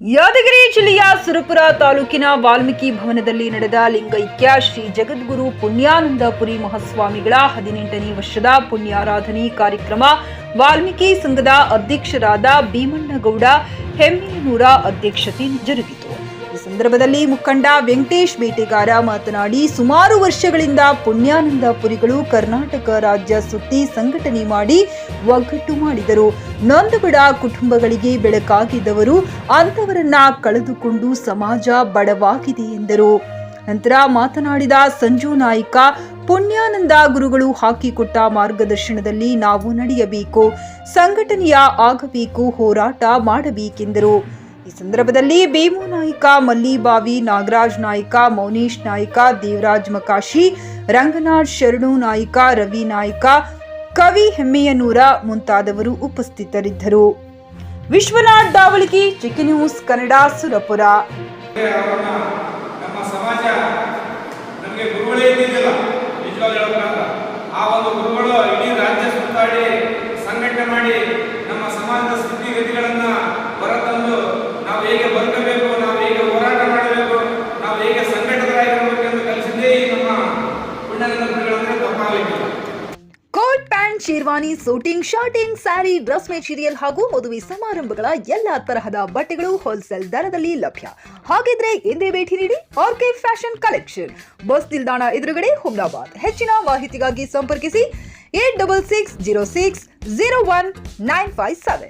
ಯಾದಗಿರಿ ಜಿಲ್ಲೆಯ ಸುರಪುರ ತಾಲೂಕಿನ ವಾಲ್ಮೀಕಿ ಭವನದಲ್ಲಿ ನಡೆದ ಲಿಂಗೈಕ್ಯ ಶ್ರೀ ಜಗದ್ಗುರು ಪುಣ್ಯಾನಂದಪುರಿ ಮಹಾಸ್ವಾಮಿಗಳ 18ನೇ ವರ್ಷದ ಪುಣ್ಯಾರಾಧನೆ ಕಾರ್ಯಕ್ರಮ ವಾಲ್ಮೀಕಿ ಸಂಘದ ಅಧ್ಯಕ್ಷರಾದ ಭೀಮಣ್ಣಗೌಡ ಹೆಮ್ಮಿನೂರ ಅಧ್ಯಕ್ಷತೆ ಜರುಗಿತು. ಈ ಸಂದರ್ಭದಲ್ಲಿ ಮುಖಂಡ ವೆಂಕಟೇಶ್ ಬೇಟೆಗಾರ ಮಾತನಾಡಿ, ಸುಮಾರು ವರ್ಷಗಳಿಂದ ಪುಣ್ಯಾನಂದಪುರಿಗಳು ಕರ್ನಾಟಕ ರಾಜ್ಯ ಸುತ್ತಿ ಸಂಘಟನೆ ಮಾಡಿ ಒಗ್ಗಟ್ಟು ಮಾಡಿದರು. ನೊಂದಬಡ ಕುಟುಂಬಗಳಿಗೆ ಬೆಳಕಾಗಿದ್ದವರು, ಅಂತವರನ್ನ ಕಳೆದುಕೊಂಡು ಸಮಾಜ ಬಡವಾಗಿದೆ ಎಂದರು. ನಂತರ ಮಾತನಾಡಿದ ಸಂಜು ನಾಯ್ಕ, ಪುಣ್ಯಾನಂದ ಗುರುಗಳು ಹಾಕಿಕೊಟ್ಟ ಮಾರ್ಗದರ್ಶನದಲ್ಲಿ ನಾವು ನಡೆಯಬೇಕು, ಸಂಘಟನೆಯ ಆಗಬೇಕು, ಹೋರಾಟ ಮಾಡಬೇಕೆಂದರು. ಈ ಸಂದರ್ಭದಲ್ಲಿ ಭೀಮು ನಾಯ್ಕ, ಮಲ್ಲಿಬಾವಿ, ನಾಗರಾಜ್ ನಾಯ್ಕ, ಮೌನೇಶ್ ನಾಯ್ಕ, ದೇವರಾಜ್ ಮಕಾಶಿ, ರಂಗನಾಥ್ ಶರಣು ನಾಯ್ಕ, ರವಿ ನಾಯ್ಕ, ಕವಿ ಹೆಮ್ಮೆಯನೂರ ಮುಂತಾದವರು ಉಪಸ್ಥಿತರಿದ್ದರು. ವಿಶ್ವನಾಥ್ ದಾವಳಗಿ, ಚಿಕ್ಕಿ ನ್ಯೂಸ್ ಕನ್ನಡ, ಸುರಪುರ. ನಮ್ಮ ಸಮಾಜ ನಮಗೆ ಗುರುಗಳೇ ಇದ್ದಿದ್ದಿಲ್ಲ. ನಿಜವಾಗ್ಲೂ ಹೇಳ್ಬೇಕಂತ ಆ ಒಂದು ಗುರುಗಳು ಇಡೀ ರಾಜ್ಯ ಸುತ್ತಾಡಿ ಸಂಘಟನೆ ಮಾಡಿ ನಮ್ಮ ಸಮಾಜದ ಸ್ಥಿತಿಗತಿಗಳನ್ನ ಹೊರತಂದು ನಾವು ಹೇಗೆ ಬದುಕಬೇಕು, ನಾವು ಹೇಗೆ ಹೋರಾಟ ಮಾಡಬೇಕು, ನಾವು ಹೇಗೆ ಸಂಘಟಿತರಾಗಿರಬೇಕು ಎಂದು ಕಲಿಸಿದ್ದೇ ಈ ನಮ್ಮ ಪುಣ್ಯಾನಂದ ಗುರುಗಳಂದ್ರೆ ತಪ್ಪಾಗಲಿಕ್ಕಿಲ್ಲ. Coat pant, sherwani, suiting, shirting, sari, dress material ಹಾಗೂ ಮದುವೆ ಸಮಾರಂಭಗಳ ಎಲ್ಲಾ ತರಹದ ಬಟ್ಟೆಗಳು ಹೋಲ್ಸೇಲ್ ದರದಲ್ಲಿ ಲಭ್ಯ. ಹಾಗಿದ್ರೆ ಎಂದೇ ಭೇಟಿ ನೀಡಿ ಆರ್ಕೆ ಫ್ಯಾಷನ್ ಕಲೆಕ್ಷನ್, ಬಸ್ ನಿಲ್ದಾಣ ಎದುರುಗಡೆ, ಹುಮ್ನಾಬಾದ್. ಹೆಚ್ಚಿನ ಮಾಹಿತಿಗಾಗಿ ಸಂಪರ್ಕಿಸಿ 8660601957.